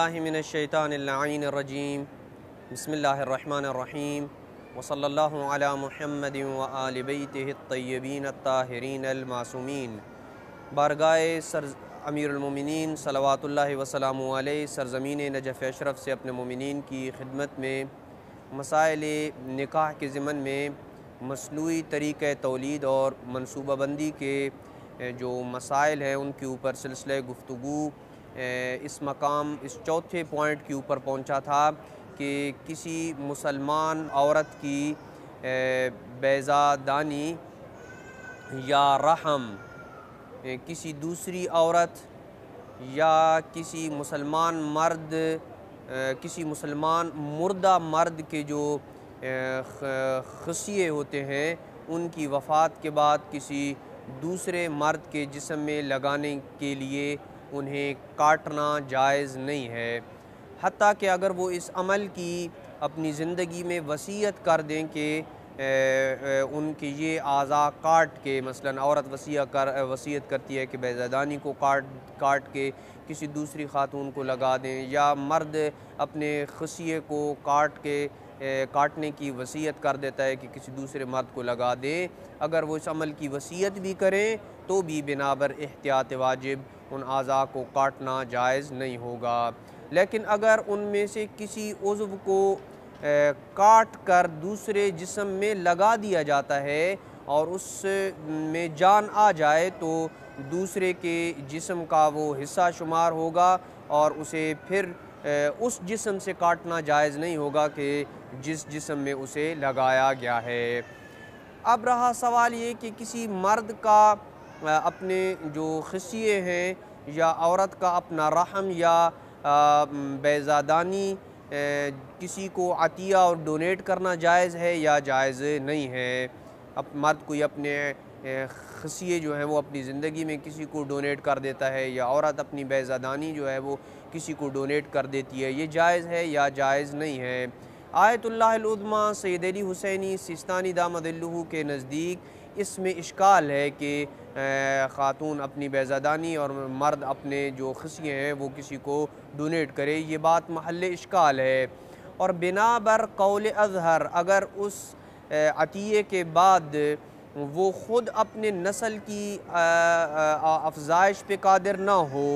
बिस्मिल्लाहि मिनश्शैतानिर्रजीम बिस्मिल्लाहिर्रहमानिर्रहीम वसल्लल्लाहु अला मुहम्मदिन व आलि बैतिहि अत्तय्यबीन अत्ताहिरीन अल-मासूमीन। बारगाए सर अमीरुल मोमिनीन सलवातुल्लाहि व सलामुहु अलैहि सरज़मीन नजफ़ अशरफ से अपने मोमिनीन की खिदमत में मसाइल निकाह के ज़िमन में मसनूई तरीक़े तौलीद और मनसूबाबंदी के जो मसाइल हैं उनके ऊपर सिलसिले गुफ्तगू इस चौथे पॉइंट के ऊपर पहुंचा था कि किसी मुसलमान औरत की बेज़ादानी या रहम किसी दूसरी औरत या किसी मुसलमान मर्द किसी मुसलमान मुर्दा मर्द के जो खसिये होते हैं उनकी वफ़ात के बाद किसी दूसरे मर्द के जिस्म में लगाने के लिए उन्हें काटना जायज़ नहीं है। हत्ता कि अगर वो इस अमल की अपनी ज़िंदगी में वसीयत कर दें कि उनके ये आज़ा काट के, मसलन औरत वसीयत करती है कि बेज़ादानी को काट के किसी दूसरी खातून को लगा दें, या मर्द अपने खसिये को काटने की वसीयत कर देता है कि किसी दूसरे मर्द को लगा दें। अगर वो इस अमल की वसीयत भी करें तो भी बिनाबर एहतियात वाजिब उन आज़ा को काटना जायज़ नहीं होगा। लेकिन अगर उनमें से किसी उज़्व को काट कर दूसरे जिस्म में लगा दिया जाता है और उसमें जान आ जाए तो दूसरे के जिस्म का वो हिस्सा शुमार होगा और उसे फिर उस जिस्म से काटना जायज़ नहीं होगा कि जिस जिस्म में उसे लगाया गया है। अब रहा सवाल ये कि किसी मर्द का अपने जो खसिये हैं या औरत का अपना रहम या बेज़ादानी किसी को अतिया और डोनेट करना जायज़ है या जायज़ नहीं है। अब मर्द कोई अपने खसिये जो है वो अपनी ज़िंदगी में किसी को डोनेट कर देता है या औरत अपनी बेज़ादानी जो है वो किसी को डोनेट कर देती है, ये जायज़ है या जायज़ नहीं है। आयतुल्लाहिल उज़्मा सैयद अली हुसैनी सिस्तानी दामदिल्लुहु के नज़दीक इसमें इश्काल है कि ख़ातून अपनी बेज़ादानी और मर्द अपने जो खसिये हैं वो किसी को डोनेट करे, ये बात महल्ले इश्काल है। और बिना बर कौल अज़हर अगर उस अतिये के बाद वो ख़ुद अपने नस्ल की अफ़ज़ाइश पे कादिर ना हो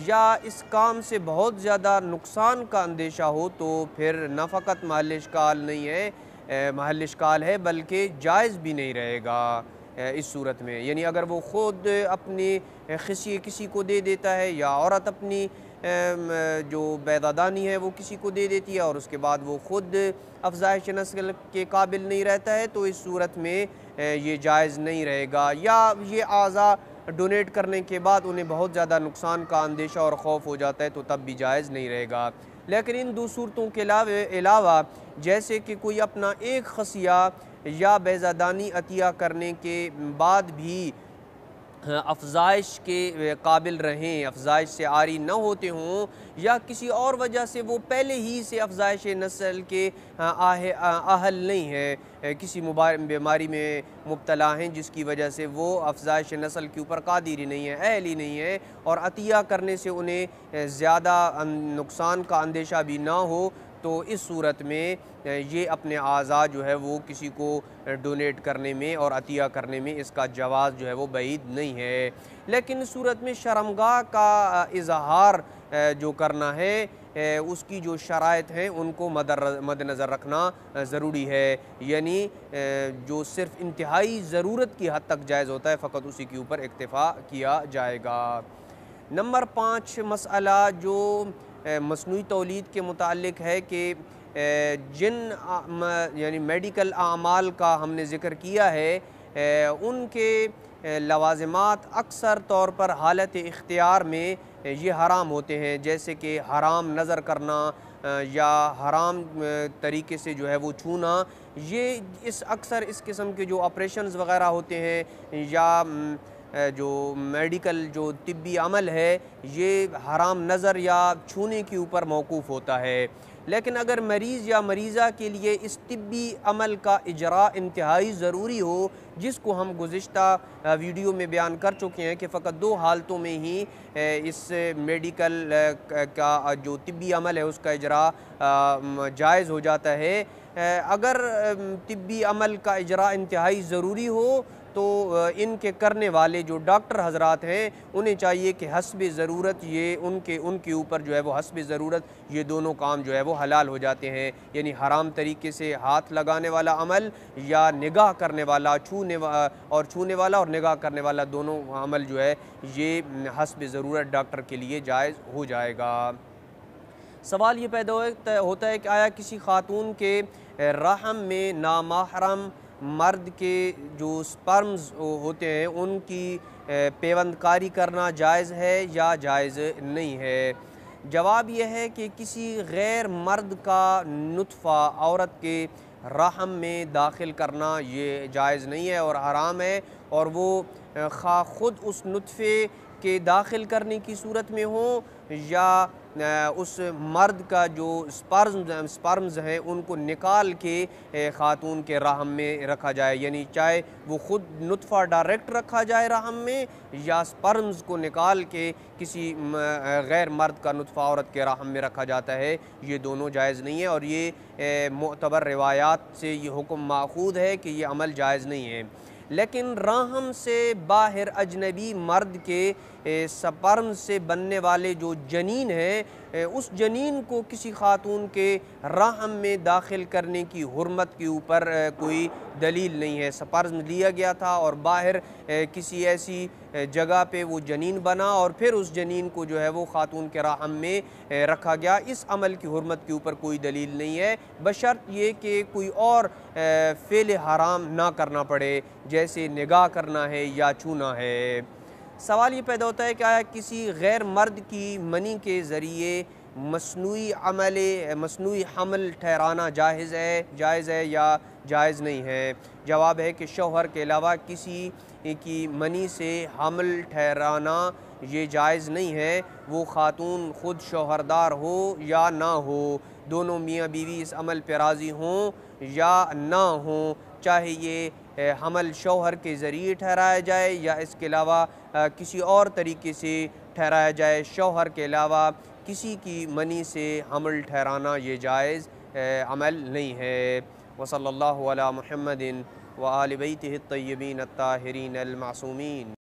या इस काम से बहुत ज़्यादा नुकसान का अंदेशा हो तो फिर न फ़कत महल इश्काल नहीं है, महल इश्काल है बल्कि जायज़ भी नहीं रहेगा इस सूरत में। यानी अगर वो ख़ुद अपनी खसिये किसी को दे देता है या औरत अपनी जो बेज़ादानी है वो किसी को दे देती है और उसके बाद वो ख़ुद अफ़ज़ाइश नस्ल के काबिल नहीं रहता है तो इस सूरत में ये जायज़ नहीं रहेगा। या ये आज़ा डोनेट करने के बाद उन्हें बहुत ज़्यादा नुकसान का अंदेशा और ख़ौफ हो जाता है तो तब भी जायज़ नहीं रहेगा। लेकिन इन दो सूरतों के अलावा जैसे कि कोई अपना एक खसिया या बेज़ादानी अतिया करने के बाद भी अफ़ज़ाइश के काबिल रहें, अफ़ज़ाइश से आरी न होते हों या किसी और वजह से वो पहले ही से अफ़ज़ाइश नस्ल के अहल नहीं है, किसी बीमारी में मुब्तला हैं जिसकी वजह से वो अफ़ज़ाइश नस्ल के ऊपर कादिर ही नहीं है, अहल ही नहीं है और अतिया करने से उन्हें ज़्यादा नुकसान का अंदेशा भी ना हो तो इस सूरत में ये अपने आज़ा जो है वो किसी को डोनेट करने में और अतिया करने में इसका जवाज़ जो है वो बईद नहीं है। लेकिन इस सूरत में शर्मगाह का इज़हार जो करना है उसकी जो शराइत हैं उनको मद्देनज़र रखना ज़रूरी है। यानी जो सिर्फ़ इंतहाई ज़रूरत की हद तक जायज़ होता है फ़कत उसी के ऊपर इक्तिफ़ा किया जाएगा। नंबर 5 मसला जो मसनूई तौलीद के मुताल्लिक़ है कि जिन यानी मेडिकल आमाल का हमने ज़िक्र किया है उनके लवाज़िमात अक्सर तौर पर हालत इख्तियार में ये हराम होते हैं, जैसे कि हराम नज़र करना या हराम तरीके से जो है वो छूना। ये अक्सर इस किस्म के जो ऑपरेशंस वग़ैरह होते हैं या जो मेडिकल जो तिब्बी अमल है ये हराम नज़र या छूने के ऊपर मौकूफ़ होता है। लेकिन अगर मरीज़ या मरीज़ा के लिए इस तिब्बी अमल का इजरा इंतहाई ज़रूरी हो, जिसको हम गुज़िश्ता वीडियो में बयान कर चुके हैं कि फ़कत 2 हालतों में ही इस मेडिकल का जो तिब्बी अमल है उसका इजरा जायज़ हो जाता है। अगर तिब्बी अमल का इजरा इंतहाई ज़रूरी हो तो इनके करने वाले जो डॉक्टर हज़रात हैं उन्हें चाहिए कि हस्ब ज़रूरत ये उनके ऊपर जो है वो हस्ब ज़रूरत ये दोनों काम जो है वो हलाल हो जाते हैं। यानी हराम तरीके से हाथ लगाने वाला अमल या निगाह करने वाला छूने वाला और निगाह करने वाला दोनों अमल जो है ये हस्ब ज़रूरत डॉक्टर के लिए जायज़ हो जाएगा। सवाल ये पैदा होता है कि आया किसी खातून के रहम में नामहरम मर्द के जो स्पर्म्स होते हैं उनकी पेवंदकारी करना जायज़ है या जायज़ नहीं है। जवाब यह है कि किसी गैर मर्द का नुत्फ़ा औरत के रहम में दाखिल करना ये जायज़ नहीं है और हराम है, और वो खा खुद उस नुत्फ़े के दाखिल करने की सूरत में हो या उस मर्द का जो स्पर्म्स हैं उनको निकाल के ख़ातून के रहम में रखा जाए। यानी चाहे वो ख़ुद नुत्फ़ा डायरेक्ट रखा जाए रहम में या स्पर्म्स को निकाल के किसी गैर मर्द का नुत्फ़ा औरत के रहम में रखा जाता है, ये दोनों जायज़ नहीं है और ये मुअतबर रिवायात से ये हुक्म माखूद है कि ये अमल जायज़ नहीं है। लेकिन रहम से बाहर अजनबी मर्द के स्पर्म से बनने वाले जो जनीन है उस जनीन को किसी खातून के रहम में दाखिल करने की हुर्मत के ऊपर कोई दलील नहीं है। स्पर्म लिया गया था और बाहर किसी ऐसी जगह पे वो जनीन बना और फिर उस जनीन को जो है वो खातून के रहम में रखा गया। इस अमल की हुर्मत के ऊपर कोई दलील नहीं है, बशर्त ये कि कोई और फ़ेल हराम ना करना पड़े, जैसे निगाह करना है या छूना है। सवाल ये पैदा होता है कि आया किसी गैर मर्द की मनी के ज़रिए मसनूई हमल ठहराना जायज़ है या जायज़ नहीं है। जवाब है कि शौहर के अलावा किसी की मनी से हमल ठहराना ये जायज़ नहीं है, वो ख़ातून ख़ुद शौहरदार हो या ना हो, दोनों मियाँ बीवी इस अमल पर राज़ी हों या ना हों, चाहे ये हमल शौहर के ज़रिए ठहराया जाए या इसके अलावा किसी और तरीके से ठहराया जाए, शौहर के अलावा किसी की मनी से हमल ठहराना ये जायज़ अमल नहीं है। वसल्लल्लाहु अला मुहम्मदिन व आलि बैतिहि अत्तय्यबीन अत्ताहिरीन अल मासूमीन।